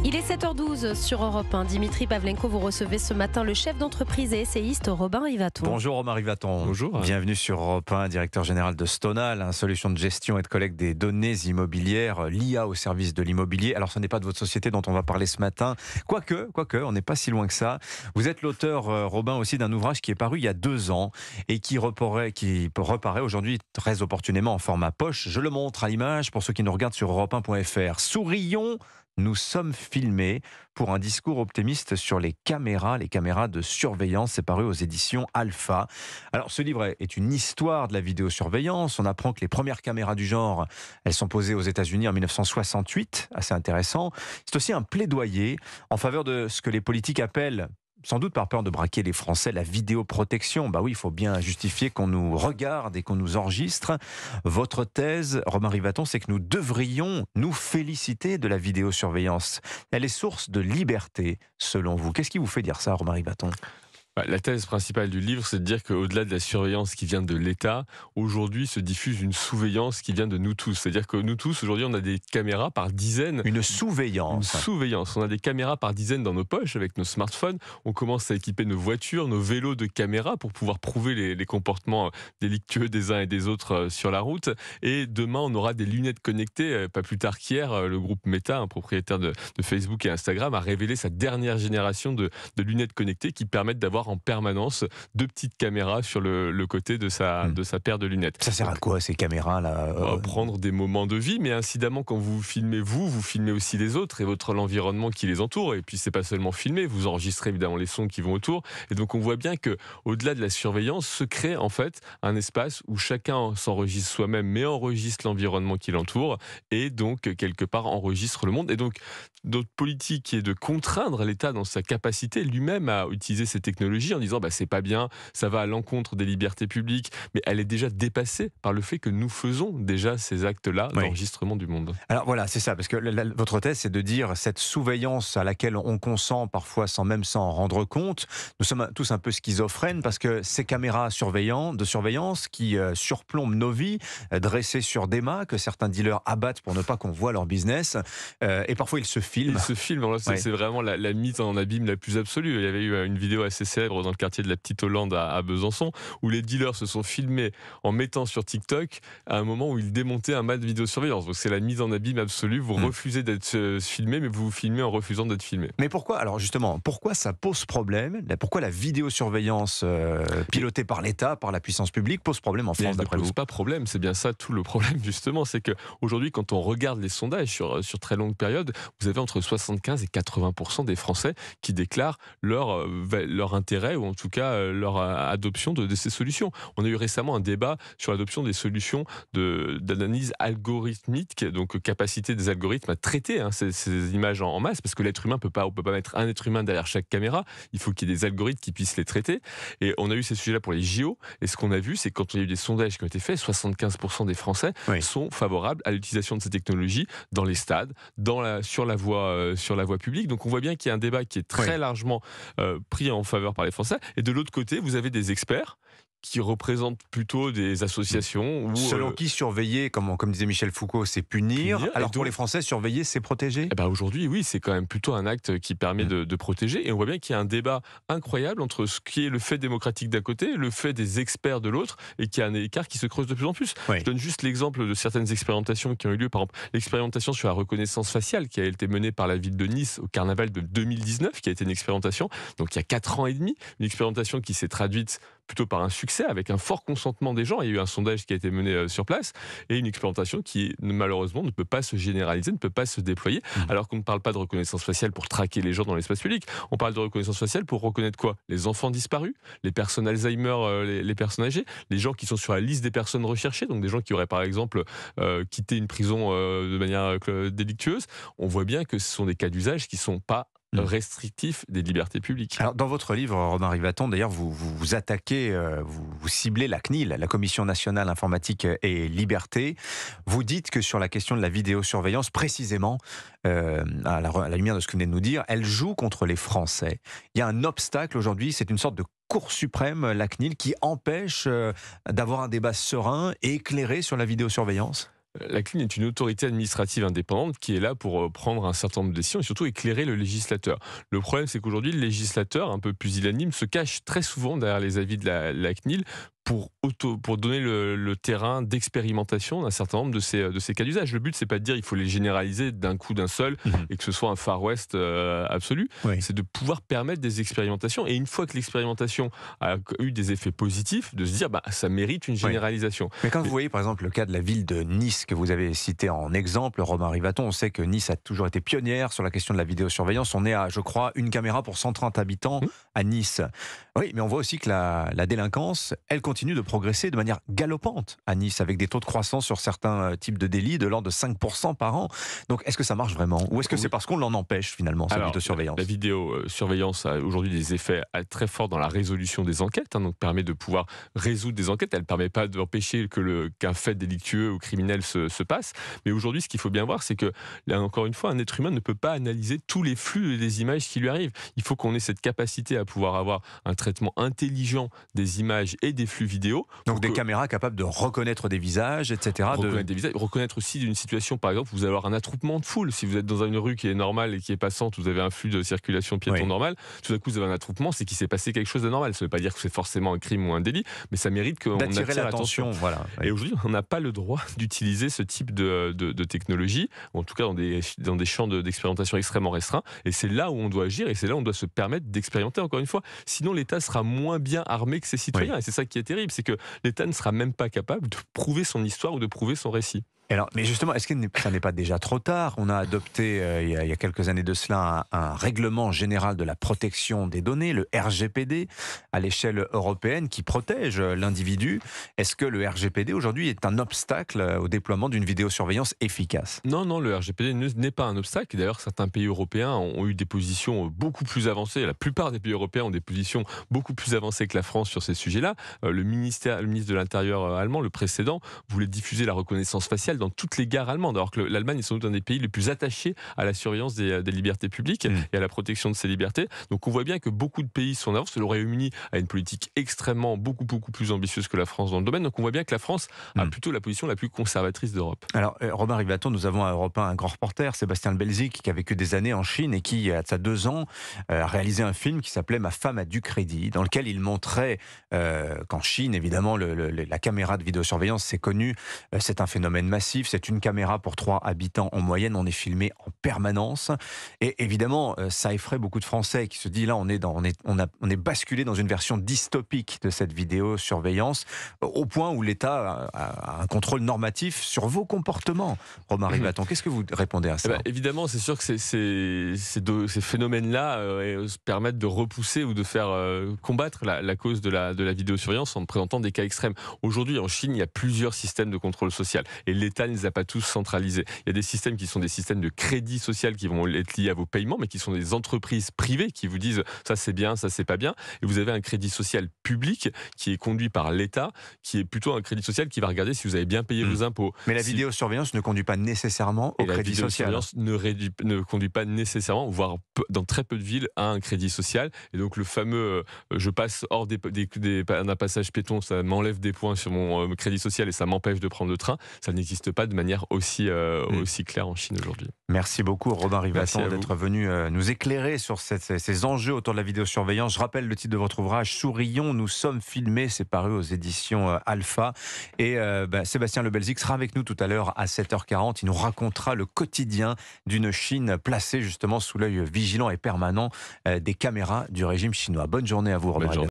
Il est 7h12 sur Europe 1. Dimitri Pavlenko, vous recevez ce matin le chef d'entreprise et essayiste Robin Rivaton. Bonjour Robin Rivaton. Bonjour. Bienvenue sur Europe 1, directeur général de Stonal, solution de gestion et de collecte des données immobilières, l'IA au service de l'immobilier. Alors ce n'est pas de votre société dont on va parler ce matin, quoique, on n'est pas si loin que ça. Vous êtes l'auteur, Robin, aussi d'un ouvrage qui est paru il y a 2 ans et qui reparaît aujourd'hui très opportunément en format poche. Je le montre à l'image pour ceux qui nous regardent sur europe1.fr. Sourions, nous sommes filmés, pour un discours optimiste sur les caméras de surveillance. C'est paru aux éditions Alpha. Alors ce livre est une histoire de la vidéosurveillance. On apprend que les premières caméras du genre, elles sont posées aux États-Unis en 1968, assez intéressant. C'est aussi un plaidoyer en faveur de ce que les politiques appellent, sans doute par peur de braquer les Français, la vidéoprotection. Bah oui, il faut bien justifier qu'on nous regarde et qu'on nous enregistre. Votre thèse, Robin Rivaton, c'est que nous devrions nous féliciter de la vidéosurveillance. Elle est source de liberté, selon vous. Qu'est-ce qui vous fait dire ça, Robin Rivaton ? La thèse principale du livre, c'est de dire qu'au-delà de la surveillance qui vient de l'État, aujourd'hui se diffuse une sousveillance qui vient de nous tous. C'est-à-dire que nous tous, aujourd'hui, on a des caméras par dizaines. Une sousveillance. On a des caméras par dizaines dans nos poches avec nos smartphones. On commence à équiper nos voitures, nos vélos de caméras pour pouvoir prouver les comportements délictueux des uns et des autres sur la route. Et demain, on aura des lunettes connectées. Pas plus tard qu'hier, le groupe Meta, un propriétaire de Facebook et Instagram, a révélé sa dernière génération de lunettes connectées qui permettent d'avoir en permanence 2 petites caméras sur le côté de sa paire de lunettes. Ça sert à quoi ces caméras-là Prendre des moments de vie, mais incidemment quand vous filmez vous filmez aussi les autres et l'environnement qui les entoure. Et puis c'est pas seulement filmer, vous enregistrez évidemment les sons qui vont autour. Et donc on voit bien que au-delà de la surveillance se crée en fait un espace où chacun s'enregistre soi-même, mais enregistre l'environnement qui l'entoure et donc quelque part enregistre le monde. Et donc notre politique est de contraindre l'État dans sa capacité lui-même à utiliser ces technologies en disant c'est pas bien, ça va à l'encontre des libertés publiques, mais elle est déjà dépassée par le fait que nous faisons déjà ces actes-là d'enregistrement du monde. Alors voilà, c'est ça, parce que votre thèse, c'est de dire cette surveillance à laquelle on consent parfois sans même s'en rendre compte. Nous sommes tous un peu schizophrènes parce que ces caméras de surveillance qui surplombent nos vies, dressées sur des mâts que certains dealers abattent pour ne pas qu'on voit leur business, et parfois ils se filment. C'est vraiment la mise en abîme la plus absolue. Il y avait eu une vidéo assez célèbre dans le quartier de la Petite Hollande à Besançon où les dealers se sont filmés en mettant sur TikTok à un moment où ils démontaient un mât de vidéosurveillance. Donc c'est la mise en abîme absolue. Vous refusez d'être filmé, mais vous vous filmez en refusant d'être filmé. Mais pourquoi, alors justement, pourquoi ça pose problème ? Pourquoi la vidéosurveillance pilotée par l'État, par la puissance publique, pose problème en France, d'après vous ? Elle ne pose pas problème, c'est bien ça tout le problème justement. C'est qu'aujourd'hui, quand on regarde les sondages sur très longue période, vous avez entre 75 et 80% des Français qui déclarent leur intérêt ou en tout cas leur adoption de ces solutions. On a eu récemment un débat sur l'adoption des solutions d'analyse algorithmique, donc capacité des algorithmes à traiter ces images en masse, parce que l'être humain on peut pas mettre un être humain derrière chaque caméra, il faut qu'il y ait des algorithmes qui puissent les traiter. Et on a eu ces sujets-là pour les JO, et ce qu'on a vu, c'est que quand il y a eu des sondages qui ont été faits, 75% des Français sont favorables à l'utilisation de ces technologies dans les stades, sur la voie publique. Donc on voit bien qu'il y a un débat qui est très largement pris en faveur par les Français. Et de l'autre côté, vous avez des experts qui représentent plutôt des associations. Selon qui surveiller, comme disait Michel Foucault, c'est punir, alors pour les Français, surveiller, c'est protéger ? Aujourd'hui, oui, c'est quand même plutôt un acte qui permet de protéger. Et on voit bien qu'il y a un débat incroyable entre ce qui est le fait démocratique d'un côté, le fait des experts de l'autre, et qu'il y a un écart qui se creuse de plus en plus. Je donne juste l'exemple de certaines expérimentations qui ont eu lieu. Par exemple, l'expérimentation sur la reconnaissance faciale qui a été menée par la ville de Nice au carnaval de 2019, qui a été une expérimentation, donc il y a 4 ans et demi, une expérimentation qui s'est traduite plutôt par un succès, avec un fort consentement des gens. Il y a eu un sondage qui a été mené sur place, et une expérimentation qui, malheureusement, ne peut pas se généraliser, ne peut pas se déployer, alors qu'on ne parle pas de reconnaissance faciale pour traquer les gens dans l'espace public. On parle de reconnaissance faciale pour reconnaître quoi ? Les enfants disparus, les personnes Alzheimer, les personnes âgées, les gens qui sont sur la liste des personnes recherchées, donc des gens qui auraient, par exemple, quitté une prison de manière délictueuse. On voit bien que ce sont des cas d'usage qui ne sont pas restrictif des libertés publiques. Alors, dans votre livre, Robin Rivaton, d'ailleurs, vous attaquez, vous ciblez la CNIL, la Commission nationale informatique et liberté. Vous dites que sur la question de la vidéosurveillance, précisément, à la lumière de ce que vous venez de nous dire, elle joue contre les Français. Il y a un obstacle aujourd'hui, c'est une sorte de Cour suprême, la CNIL, qui empêche d'avoir un débat serein et éclairé sur la vidéosurveillance. La CNIL est une autorité administrative indépendante qui est là pour prendre un certain nombre de décisions et surtout éclairer le législateur. Le problème, c'est qu'aujourd'hui, le législateur, un peu pusillanime, se cache très souvent derrière les avis de la CNIL pour donner le terrain d'expérimentation d'un certain nombre de ces cas d'usage. Le but, c'est pas de dire qu'il faut les généraliser d'un coup d'un seul et que ce soit un Far West absolu. Oui. C'est de pouvoir permettre des expérimentations. Et une fois que l'expérimentation a eu des effets positifs, de se dire ça mérite une généralisation. Mais quand vous voyez par exemple le cas de la ville de Nice que vous avez cité en exemple, Romain Rivaton, on sait que Nice a toujours été pionnière sur la question de la vidéosurveillance. On est à, je crois, une caméra pour 130 habitants à Nice. Oui, mais on voit aussi que la délinquance, elle continue de progresser de manière galopante à Nice, avec des taux de croissance sur certains types de délits de l'ordre de 5% par an. Donc est-ce que ça marche vraiment? Ou est-ce que c'est parce qu'on l'en empêche finalement, cette vidéosurveillance? La vidéosurveillance a aujourd'hui des effets très forts dans la résolution des enquêtes, donc permet de pouvoir résoudre des enquêtes. Elle ne permet pas d'empêcher qu'un fait délictueux ou criminel se passe. Mais aujourd'hui, ce qu'il faut bien voir, c'est que, là, encore une fois, un être humain ne peut pas analyser tous les flux des images qui lui arrivent. Il faut qu'on ait cette capacité à pouvoir avoir un traitement intelligent des images et des flux vidéo. Donc des caméras capables de reconnaître des visages, etc. Reconnaître aussi d'une situation, par exemple, vous allez avoir un attroupement de foule. Si vous êtes dans une rue qui est normale et qui est passante, vous avez un flux de circulation piéton normal, tout d'un coup vous avez un attroupement, c'est qu'il s'est passé quelque chose d'anormal. Ça ne veut pas dire que c'est forcément un crime ou un délit, mais ça mérite qu'on attire l'attention. Voilà. Et aujourd'hui, on n'a pas le droit d'utiliser ce type de technologie, en tout cas dans des champs d'expérimentation extrêmement restreints. Et c'est là où on doit agir, et c'est là où on doit se permettre d'expérimenter, encore une fois. Sinon, l'État sera moins bien armé que ses citoyens. Et c'est ça qui est terrible, c'est que l'État ne sera même pas capable de prouver son histoire ou de prouver son récit. Alors, mais justement, est-ce que ça n'est pas déjà trop tard? On a adopté il y a quelques années de cela un règlement général de la protection des données, le RGPD, à l'échelle européenne, qui protège l'individu. Est-ce que le RGPD aujourd'hui est un obstacle au déploiement d'une vidéosurveillance efficace? Non, le RGPD n'est pas un obstacle. D'ailleurs, certains pays européens ont eu des positions beaucoup plus avancées. La plupart des pays européens ont des positions beaucoup plus avancées que la France sur ces sujets-là. Le ministre de l'Intérieur allemand, le précédent, voulait diffuser la reconnaissance faciale dans toutes les gares allemandes, alors que l'Allemagne est sans doute un des pays les plus attachés à la surveillance des libertés publiques et à la protection de ces libertés. Donc on voit bien que beaucoup de pays sont en avance. Le Royaume-Uni a une politique extrêmement beaucoup plus ambitieuse que la France dans le domaine. Donc on voit bien que la France a plutôt la position la plus conservatrice d'Europe. Alors Romain Rivaton, nous avons à Europe 1 un grand reporter, Sébastien Le Belzic, qui a vécu des années en Chine et qui, à sa 2 ans, a réalisé un film qui s'appelait Ma femme a du crédit, dans lequel il montrait qu'en Chine, évidemment, la caméra de vidéosurveillance, c'est connu, c'est un phénomène massif. C'est une caméra pour 3 habitants en moyenne. On est filmé en permanence. Et évidemment, ça effraie beaucoup de Français qui se disent là, on est basculé dans une version dystopique de cette vidéosurveillance, au point où l'État a un contrôle normatif sur vos comportements. Romain Rivaton, qu'est-ce que vous répondez à ça? Évidemment, c'est sûr que ces phénomènes-là permettent de repousser ou de faire combattre la cause de la vidéosurveillance en présentant des cas extrêmes. Aujourd'hui, en Chine, il y a plusieurs systèmes de contrôle social. Et l'État ne les a pas tous centralisés. Il y a des systèmes qui sont des systèmes de crédit social qui vont être liés à vos paiements, mais qui sont des entreprises privées qui vous disent ça c'est bien, ça c'est pas bien. Et vous avez un crédit social public qui est conduit par l'État, qui est plutôt un crédit social qui va regarder si vous avez bien payé vos impôts. Mais la vidéosurveillance ne conduit pas nécessairement au crédit social. La vidéosurveillance ne conduit pas nécessairement, voire dans très peu de villes, à un crédit social. Et donc le fameux je passe hors d'un passage piéton, ça m'enlève des points sur mon crédit social et ça m'empêche de prendre le train, ça n'existe pas de manière aussi claire en Chine aujourd'hui. Merci beaucoup Romain Rivaton d'être venu nous éclairer sur ces enjeux autour de la vidéosurveillance. Je rappelle le titre de votre ouvrage, Sourions, nous sommes filmés, c'est paru aux éditions Alpha. Et Sébastien Le Belzic sera avec nous tout à l'heure à 7h40. Il nous racontera le quotidien d'une Chine placée justement sous l'œil vigilant et permanent des caméras du régime chinois. Bonne journée à vous Romain Rivaton.